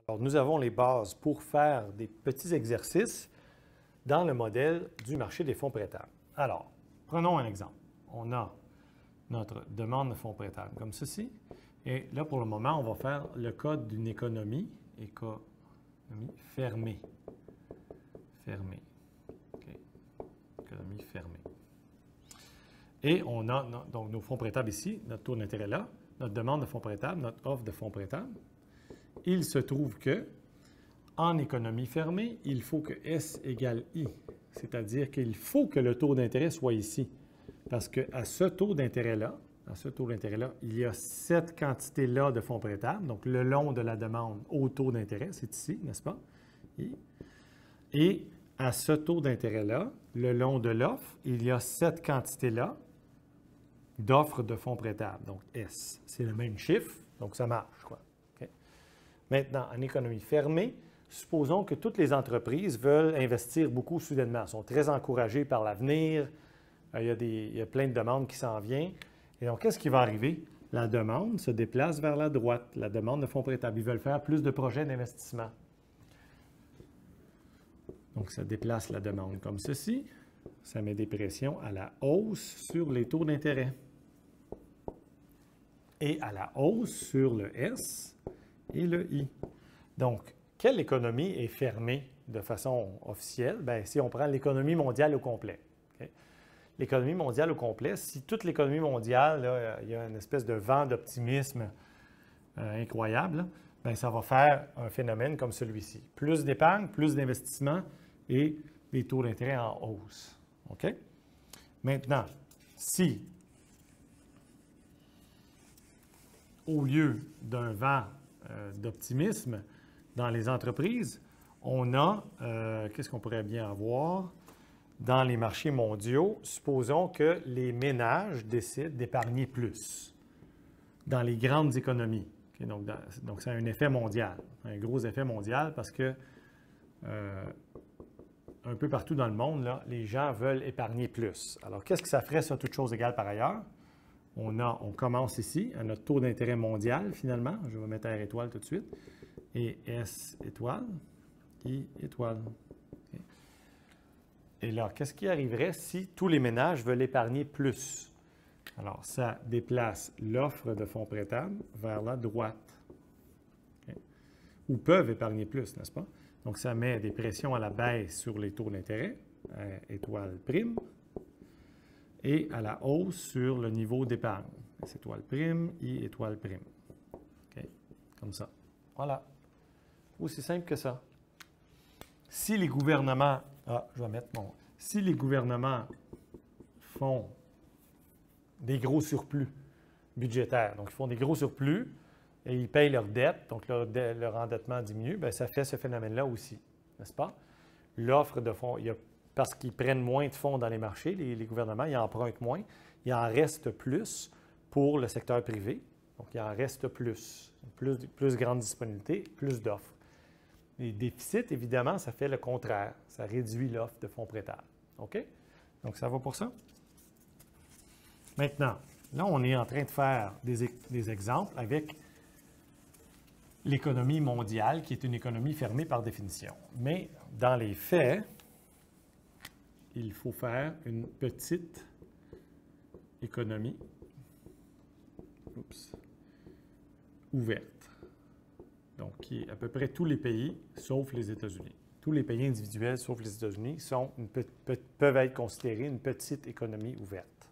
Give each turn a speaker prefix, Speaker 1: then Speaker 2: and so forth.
Speaker 1: Alors, nous avons les bases pour faire des petits exercices dans le modèle du marché des fonds prêtables. Alors, prenons un exemple. On a notre demande de fonds prêtables comme ceci. Et là, pour le moment, on va faire le code d'une économie fermée. Fermée. Okay. Économie fermée. Et on a donc nos fonds prêtables ici, notre taux d'intérêt là, notre demande de fonds prêtables, notre offre de fonds prêtables. Il se trouve que, en économie fermée, il faut que S égale I. C'est-à-dire qu'il faut que le taux d'intérêt soit ici. Parce qu'à ce taux d'intérêt-là, il y a cette quantité-là de fonds prêtables, donc le long de la demande au taux d'intérêt, c'est ici, n'est-ce pas? Et à ce taux d'intérêt-là, le long de l'offre, il y a cette quantité-là d'offres de fonds prêtables, donc S. C'est le même chiffre, donc ça marche, quoi. Okay? Maintenant, en économie fermée, supposons que toutes les entreprises veulent investir beaucoup soudainement, sont très encouragées par l'avenir, il y a plein de demandes qui s'en viennent. Et donc, qu'est-ce qui va arriver? La demande se déplace vers la droite, la demande de fonds prêtables. Ils veulent faire plus de projets d'investissement. Donc, ça déplace la demande comme ceci. Ça met des pressions à la hausse sur les taux d'intérêt. Et à la hausse sur le S et le I. Donc, quelle économie est fermée de façon officielle? Bien, si on prend l'économie mondiale au complet. Okay? L'économie mondiale au complet, si toute l'économie mondiale, là, il y a une espèce de vent d'optimisme incroyable, bien, ça va faire un phénomène comme celui-ci. Plus d'épargne, plus d'investissement et des taux d'intérêt en hausse. OK? Maintenant, si au lieu d'un vent d'optimisme dans les entreprises, on a, qu'est-ce qu'on pourrait bien avoir? Dans les marchés mondiaux, supposons que les ménages décident d'épargner plus dans les grandes économies. Okay? Donc, c'est un effet mondial, un gros effet mondial parce que un peu partout dans le monde, là, les gens veulent épargner plus. Alors, qu'est-ce que ça ferait, ça, toutes choses égales par ailleurs? On commence ici à notre taux d'intérêt mondial, finalement. Je vais mettre R étoile tout de suite. Et S étoile, I étoile. Okay. Et là, qu'est-ce qui arriverait si tous les ménages veulent épargner plus? Alors, ça déplace l'offre de fonds prêtables vers la droite. Okay. Ou peuvent épargner plus, n'est-ce pas? Donc, ça met des pressions à la baisse sur les taux d'intérêt, étoile prime, et à la hausse sur le niveau d'épargne. S étoile prime, I étoile prime. OK? Comme ça. Voilà. Aussi simple que ça. Si les gouvernements... je vais mettre mon... Si les gouvernements font des gros surplus budgétaires, donc ils font des gros surplus et ils payent leurs dettes, donc leur endettement diminue, bien, ça fait ce phénomène-là aussi, n'est-ce pas? L'offre de fonds, parce qu'ils prennent moins de fonds dans les marchés, les gouvernements, ils empruntent moins, il en reste plus pour le secteur privé, donc il en reste plus grande disponibilité, plus d'offres. Les déficits, évidemment, ça fait le contraire. Ça réduit l'offre de fonds prêtables. OK? Donc, ça va pour ça? Maintenant, là, on est en train de faire des exemples avec l'économie mondiale, qui est une économie fermée par définition. Mais dans les faits, il faut faire une petite économie ouverte. Donc, qui est à peu près tous les pays, sauf les États-Unis. Tous les pays individuels, sauf les États-Unis, peuvent être considérés une petite économie ouverte.